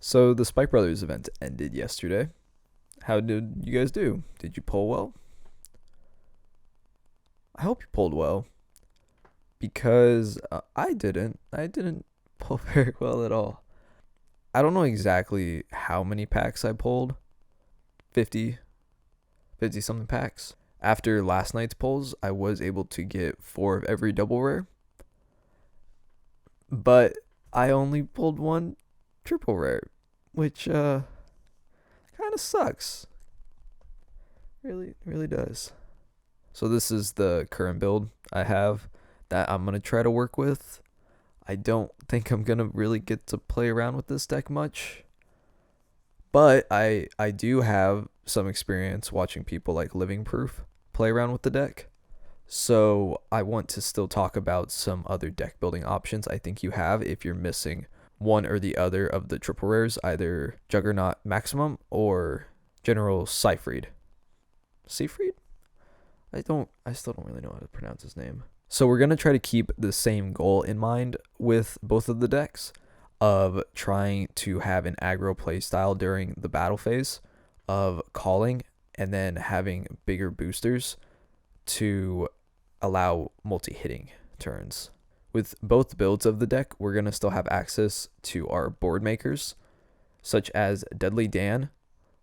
So the Spike Brothers event ended yesterday. How did you guys do? Did you pull well? I hope you pulled well because I didn't. I didn't pull very well at all. I don't know exactly how many packs I pulled. 50, 50 something packs. After last night's pulls, I was able to get 4 of every double rare. But I only pulled 1 triple rare, which kind of sucks. Really does. So this is the current build I have that I'm going to try to work with. I don't think I'm going to really get to play around with this deck much. But I do have some experience watching people like Living Proof play around with the deck. So I want to still talk about some other deck building options I think you have if you're missing one or the other of the triple rares, either Juggernaut Maximum or General Seyfried. Seyfried? I still don't really know how to pronounce his name. So we're going to try to keep the same goal in mind with both of the decks of trying to have an aggro play style during the battle phase of calling and then having bigger boosters to allow multi-hitting turns. With both builds of the deck, we're going to still have access to our board makers, such as Deadly Dan,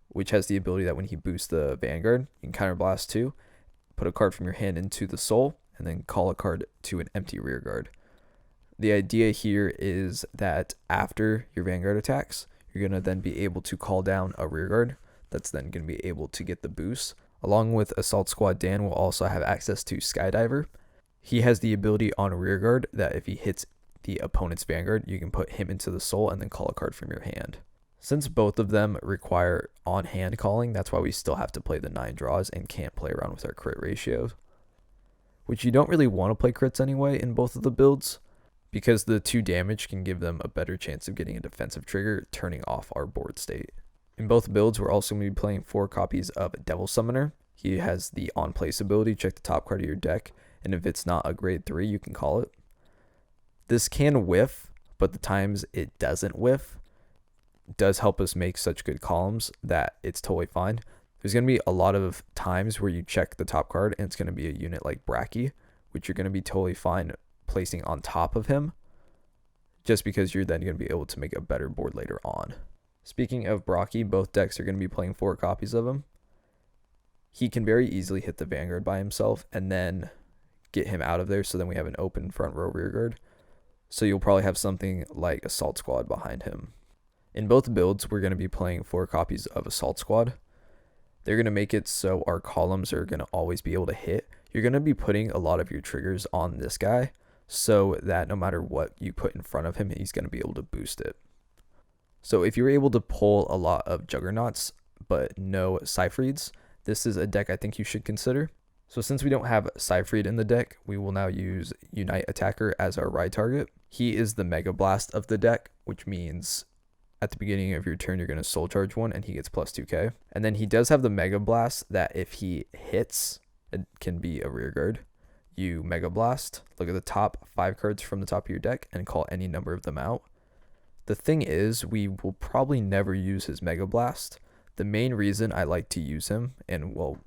which has the ability that when he boosts the Vanguard, you can counterblast 2, put a card from your hand into the soul, and then call a card to an empty rear guard. The idea here is that after your Vanguard attacks, you're going to then be able to call down a rear guard that's then going to be able to get the boost. Along with Assault Squad Dan will also have access to Skydiver. He has the ability on rear guard that if he hits the opponent's Vanguard, you can put him into the soul and then call a card from your hand. Since both of them require on-hand calling, that's why we still have to play the 9 draws and can't play around with our crit ratios. Which you don't really want to play crits anyway in both of the builds, because the 2 damage can give them a better chance of getting a defensive trigger, turning off our board state. In both builds, we're also going to be playing 4 copies of Devil Summoner. He has the on-place ability, check the top card of your deck, and if it's not a grade 3, you can call it. This can whiff, but the times it doesn't whiff does help us make such good columns that it's totally fine. There's going to be a lot of times where you check the top card and it's going to be a unit like Bracky, which you're going to be totally fine placing on top of him, just because you're then going to be able to make a better board later on. Speaking of Bracky, both decks are going to be playing 4 copies of him. He can very easily hit the Vanguard by himself and then get him out of there, so then we have an open front row rear guard. So you'll probably have something like Assault Squad behind him. In both builds, we're going to be playing 4 copies of Assault Squad. They're going to make it so our columns are going to always be able to hit. You're going to be putting a lot of your triggers on this guy so that no matter what you put in front of him, he's going to be able to boost it. So if you're able to pull a lot of Juggernauts but no Seyfrieds, this is a deck I think you should consider. So since we don't have Seyfried in the deck, we will now use Unite Attacker as our ride target. He is the Mega Blast of the deck, which means at the beginning of your turn, you're going to soul charge 1 and he gets plus 2k. And then he does have the Mega Blast that if he hits, it can be a rear guard. You Mega Blast, look at the top 5 cards from the top of your deck and call any number of them out. The thing is, we will probably never use his Mega Blast. The main reason I like to use him, and well,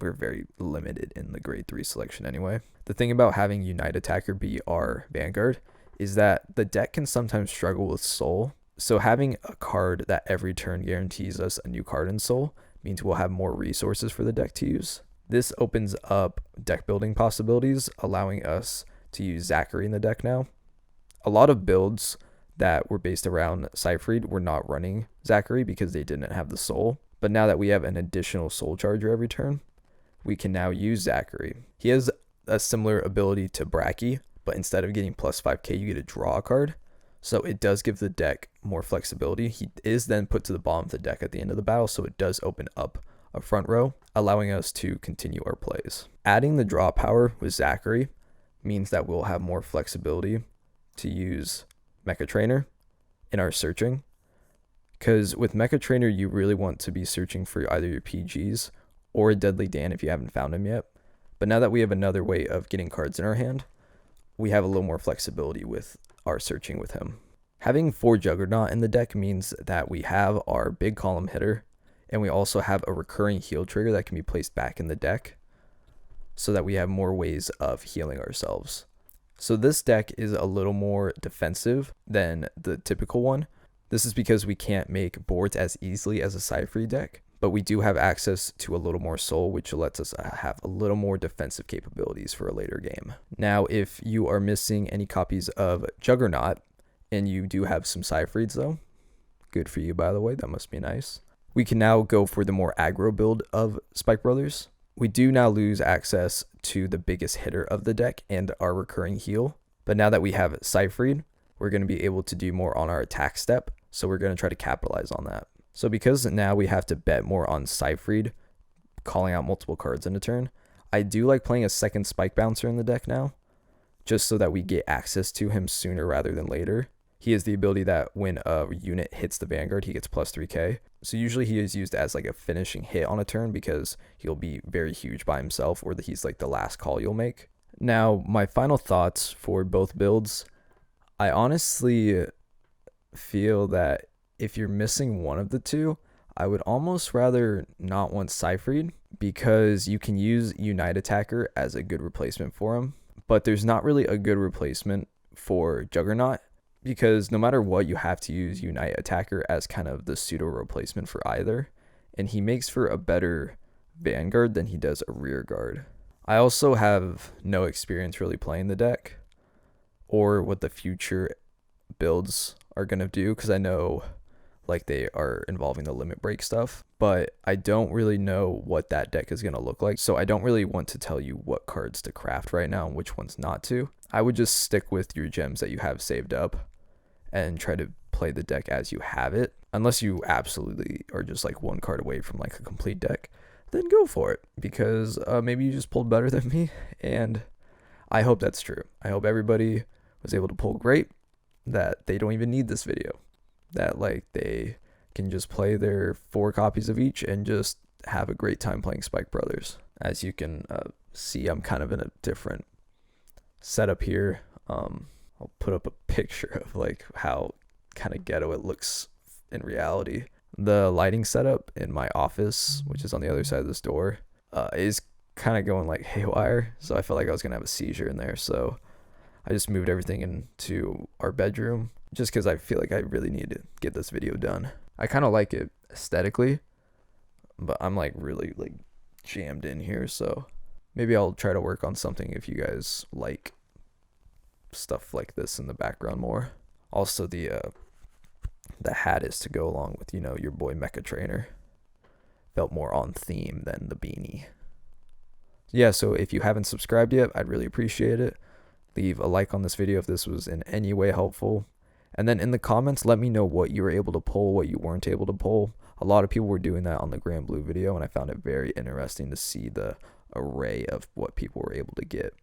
we're very limited in the grade 3 selection anyway. The thing about having Unite Attacker be our Vanguard is that the deck can sometimes struggle with soul. So having a card that every turn guarantees us a new card in soul means we'll have more resources for the deck to use. This opens up deck building possibilities, allowing us to use Zachary in the deck now. A lot of builds that were based around Seyfried were not running Zachary because they didn't have the soul. But now that we have an additional soul charger every turn, we can now use Zachary. He has a similar ability to Bracky, but instead of getting plus 5k, you get to draw a card. So it does give the deck more flexibility. He is then put to the bottom of the deck at the end of the battle, so it does open up a front row, allowing us to continue our plays. Adding the draw power with Zachary means that we'll have more flexibility to use Mecha Trainer in our searching. Because with Mecha Trainer, you really want to be searching for either your PGs or a Deadly Dan if you haven't found him yet. But now that we have another way of getting cards in our hand, we have a little more flexibility with our searching with him. Having 4 Juggernaut in the deck means that we have our big column hitter, and we also have a recurring heal trigger that can be placed back in the deck so that we have more ways of healing ourselves. So this deck is a little more defensive than the typical one. This is because we can't make boards as easily as a Seyfried deck, but we do have access to a little more soul, which lets us have a little more defensive capabilities for a later game. Now, if you are missing any copies of Juggernaut, and you do have some Seyfrieds though, good for you, by the way, that must be nice. We can now go for the more aggro build of Spike Brothers. We do now lose access to the biggest hitter of the deck and our recurring heal, but now that we have Seyfried, we're going to be able to do more on our attack step, so we're going to try to capitalize on that. So because now we have to bet more on Seyfried, calling out multiple cards in a turn, I do like playing a second Spike Bouncer in the deck now, just so that we get access to him sooner rather than later. He has the ability that when a unit hits the Vanguard, he gets plus 3k. So usually he is used as like a finishing hit on a turn because he'll be very huge by himself, or that he's like the last call you'll make. Now, my final thoughts for both builds. I honestly feel that if you're missing one of the two, I would almost rather not want Seyfried, because you can use Unite Attacker as a good replacement for him, but there's not really a good replacement for Juggernaut, because no matter what, you have to use Unite Attacker as kind of the pseudo replacement for either, and he makes for a better Vanguard than he does a rear guard. I also have no experience really playing the deck or what the future builds are going to do, because I know like they are involving the limit break stuff, but I don't really know what that deck is going to look like, so I don't really want to tell you what cards to craft right now and which ones not to. I would just stick with your gems that you have saved up and try to play the deck as you have it, unless you absolutely are just like one card away from like a complete deck. Then go for it, because maybe you just pulled better than me, and I hope that's true. I hope everybody was able to pull great, that they don't even need this video, that like they can just play their 4 copies of each and just have a great time playing Spike Brothers. As you can see, I'm kind of in a different setup here. I'll put up a picture of like how kind of ghetto it looks in reality. The lighting setup in my office, which is on the other side of this door, is kind of going like haywire, so I felt like I was gonna have a seizure in there, so I just moved everything into our bedroom just because I feel like I really need to get this video done. I kind of like it aesthetically, but I'm like really like jammed in here, so maybe I'll try to work on something if you guys like stuff like this in the background more. Also, the hat is to go along with, you know, your boy Mecha Trainer. Felt more on theme than the beanie. Yeah, so if you haven't subscribed yet, I'd really appreciate it. Leave a like on this video if this was in any way helpful. And then in the comments, let me know what you were able to pull, what you weren't able to pull. A lot of people were doing that on the Grand Blue video, and I found it very interesting to see the array of what people were able to get.